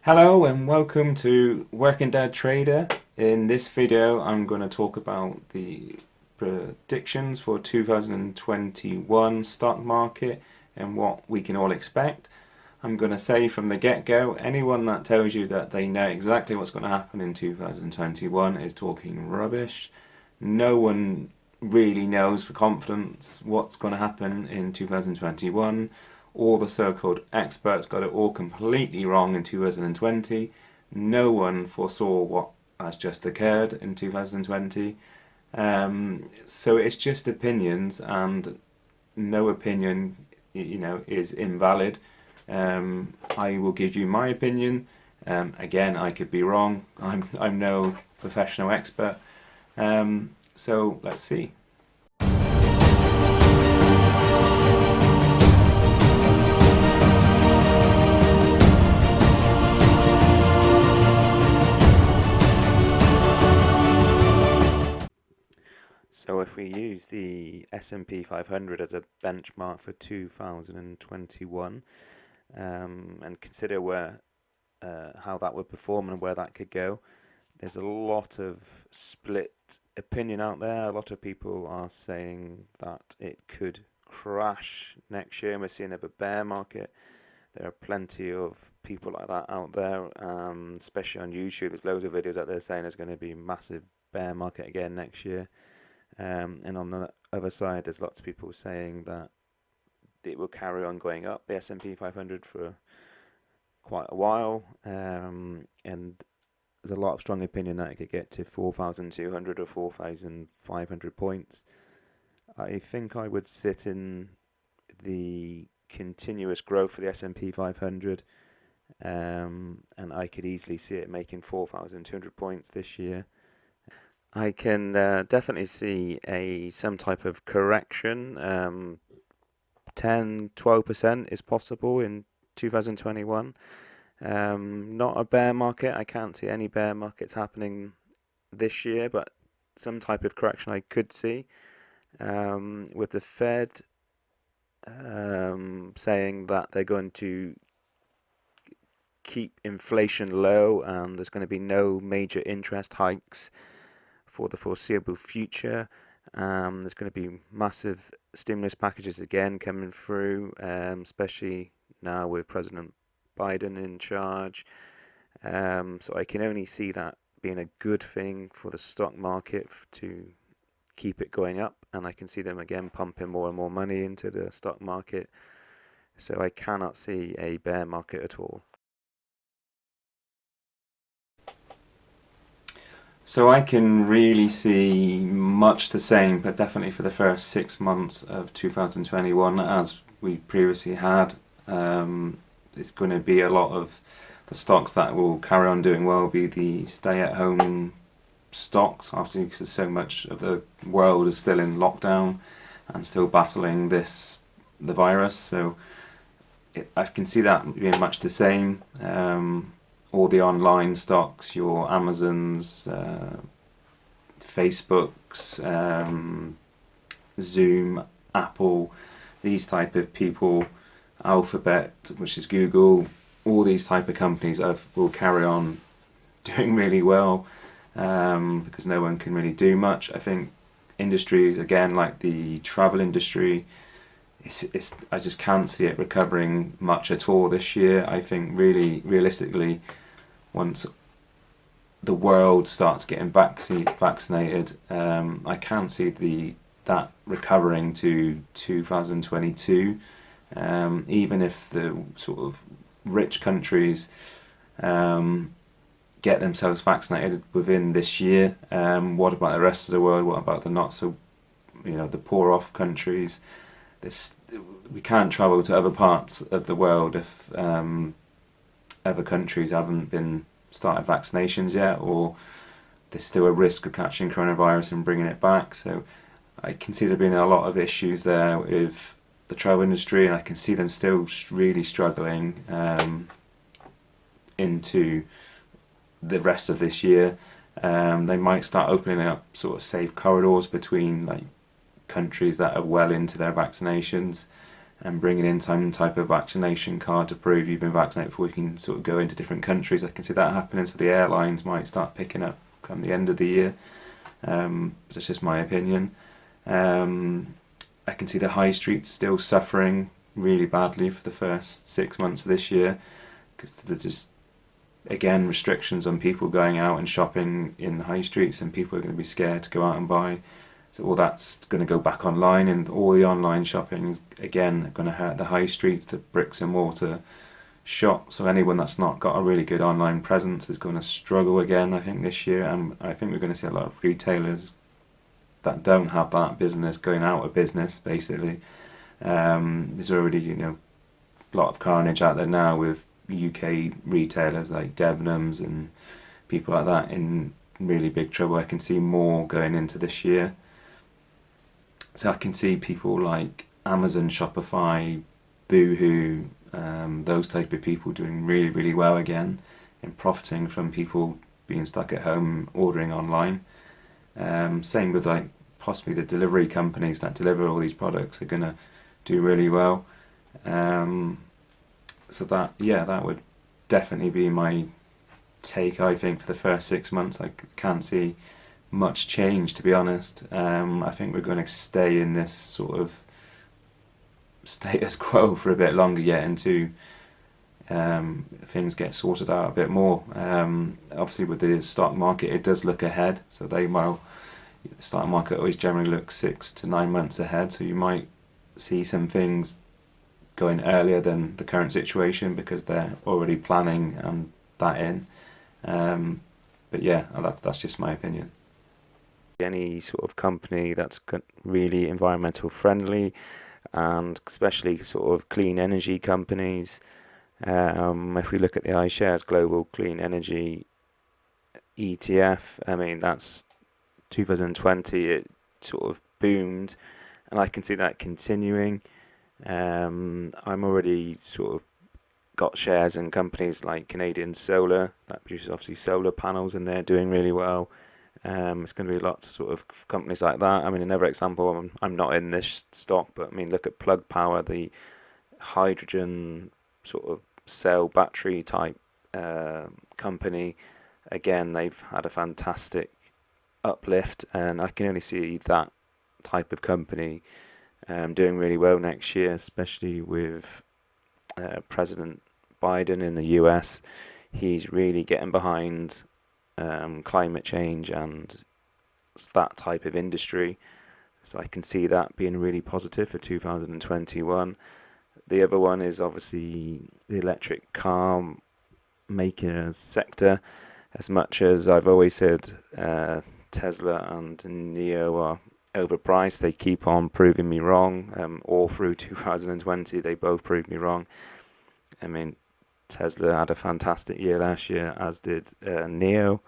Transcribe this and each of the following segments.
Hello and welcome to Working Dad Trader. In this video, I'm going to talk about the predictions for 2021 stock market and what we can all expect. I'm going to say from the get-go, anyone that tells you that they know exactly what's going to happen in 2021 is talking rubbish. No one really knows for confidence what's going to happen in 2021. All the so-called experts got it all completely wrong in 2020. No one foresaw what has just occurred in 2020. So it's just opinions, and no opinion, is invalid. I will give you my opinion. Again, I could be wrong. I'm no professional expert. So let's see. So if we use the S&P 500 as a benchmark for 2021 and consider how that would perform and where that could go, there's a lot of split opinion out there. A lot of people are saying that it could crash next year and we're seeing a bear market. There are plenty of people like that out there, especially on YouTube. There's loads of videos out there saying there's going to be massive bear market again next year. And on the other side, there's lots of people saying that it will carry on going up, the S&P 500, for quite a while. And there's a lot of strong opinion that it could get to 4,200 or 4,500 points. I think I would sit in the continuous growth for the S&P 500, and I could easily see it making 4,200 points this year. I can definitely see some type of correction. 10-12% is possible in 2021. Not a bear market. I can't see any bear markets happening this year, but some type of correction I could see. With the Fed saying that they're going to keep inflation low and there's going to be no major interest hikes for the foreseeable future. There's going to be massive stimulus packages again coming through, especially now with President Biden in charge. So I can only see that being a good thing for the stock market to keep it going up, and I can see them again pumping more and more money into the stock market. So I cannot see a bear market at all. So I can really see much the same, but definitely for the first 6 months of 2021 as we previously had. It's going to be a lot of the stocks that will carry on doing well, be the stay-at-home stocks, obviously because so much of the world is still in lockdown and still battling the virus. So I can see that being much the same. All the online stocks, your Amazons, Facebooks, Zoom, Apple, these type of people, Alphabet, which is Google, all these type of companies will carry on doing really well because no one can really do much. I think industries, again, like the travel industry, I just can't see it recovering much at all this year. I think really realistically, once the world starts getting vaccinated, I can't see that recovering to 2022. Even if the sort of rich countries get themselves vaccinated within this year, what about the rest of the world? What about the not so, the poor off countries? We can't travel to other parts of the world if other countries haven't been started vaccinations yet, or there's still a risk of catching coronavirus and bringing it back. So I can see there being a lot of issues there with the travel industry, and I can see them still really struggling into the rest of this year. They might start opening up sort of safe corridors between like countries that are well into their vaccinations. and bringing in some type of vaccination card to prove you've been vaccinated before you can sort of go into different countries. I can see that happening, so the airlines might start picking up come the end of the year. That's just my opinion. I can see the high streets still suffering really badly for the first 6 months of this year, because there's just, again, restrictions on people going out and shopping in the high streets, and people are going to be scared to go out and buy. So all that's going to go back online, and all the online shopping is again going to hurt the high streets, to bricks and mortar shops. So anyone that's not got a really good online presence is going to struggle again, I think, this year. And I think we're going to see a lot of retailers that don't have that business going out of business, basically. There's already, a lot of carnage out there now with UK retailers like Debenhams and people like that in really big trouble. I can see more going into this year. So I can see people like Amazon, Shopify, Boohoo, those type of people doing really, really well again, and profiting from people being stuck at home ordering online. Same with like possibly the delivery companies that deliver all these products are gonna do really well. So that would definitely be my take. I think for the first 6 months, I can't see much change, to be honest. I think we're going to stay in this sort of status quo for a bit longer yet, until things get sorted out a bit more. Obviously, with the stock market, it does look ahead. So the stock market always generally looks 6 to 9 months ahead. So you might see some things going earlier than the current situation, because they're already planning that in. But yeah, that's just my opinion. Any sort of company that's really environmental friendly, and especially sort of clean energy companies. If we look at the iShares Global Clean Energy ETF, I mean, that's 2020, it sort of boomed, and I can see that continuing. I'm already sort of got shares in companies like Canadian Solar, that produces obviously solar panels, and they're doing really well. It's going to be lots of sort of companies like that. I mean, another example, I'm not in this stock, but I mean, look at Plug Power, the hydrogen sort of cell battery type company. Again, they've had a fantastic uplift, and I can only see that type of company doing really well next year, especially with President Biden in the US. He's really getting behind climate change and that type of industry. So I can see that being really positive for 2021. The other one is obviously the electric car maker sector. As much as I've always said Tesla and NIO are overpriced, they keep on proving me wrong. All through 2020, they both proved me wrong. I mean, Tesla had a fantastic year last year, as did NIO.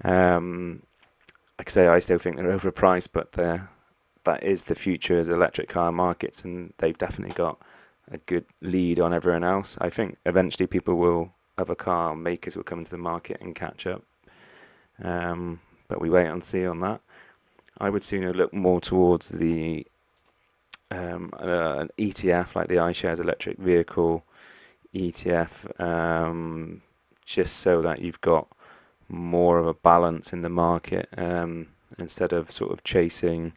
Like I say, I still think they're overpriced, but that is the future as electric car markets, and they've definitely got a good lead on everyone else. I think eventually other car makers will come into the market and catch up. But we wait and see on that. I would sooner look more towards the an ETF like the iShares Electric Vehicle ETF, just so that you've got more of a balance in the market, instead of sort of chasing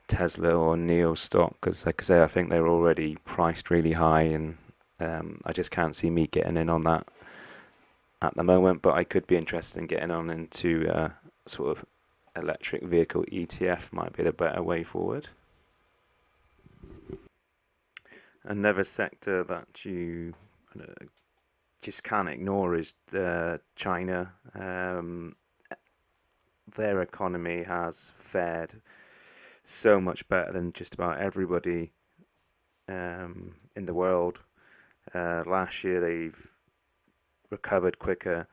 Tesla or NIO stock, because like I say, I think they're already priced really high, and I just can't see me getting in on that at the moment. But I could be interested in getting on into sort of electric vehicle ETF, might be the better way forward. Another sector that you just can't ignore is China. Their economy has fared so much better than just about everybody in the world. Last year they've recovered quicker.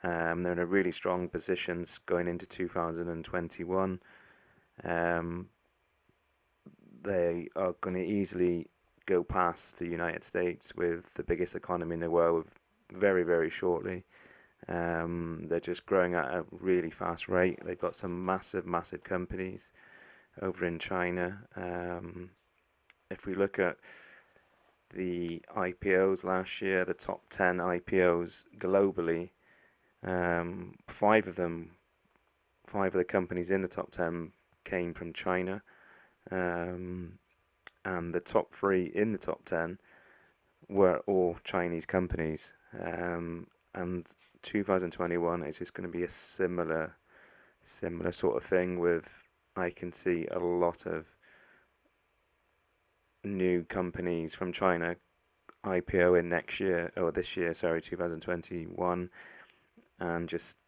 They're in a really strong position going into 2021. They are going to easily go past the United States with the biggest economy in the world very, very shortly. They're just growing at a really fast rate. They've got some massive, massive companies over in China. If we look at the IPOs last year, the top 10 IPOs globally, five of the companies in the top 10 came from China, and the top 3 in the top 10 were all Chinese companies. And 2021 is just going to be a similar sort of thing, with I can see a lot of new companies from China IPO in this year, 2021, and just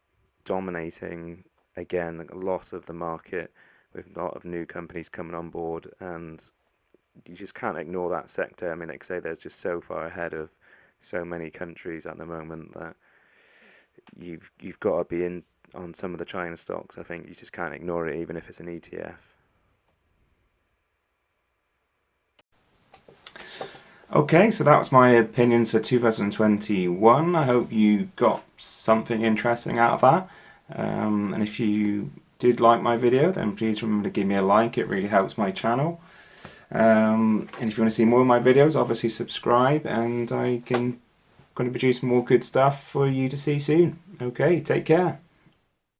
dominating again a lot of the market, with a lot of new companies coming on board. And you just can't ignore that sector. I mean, like I say, there's just so far ahead of so many countries at the moment that you've got to be in on some of the China stocks. I think you just can't ignore it, even if it's an ETF. Okay, so that was my opinions for 2021. I hope you got something interesting out of that. And if you did like my video, then please remember to give me a like. It really helps my channel. And if you want to see more of my videos, obviously subscribe, and I'm going to produce more good stuff for you to see soon. Okay, take care.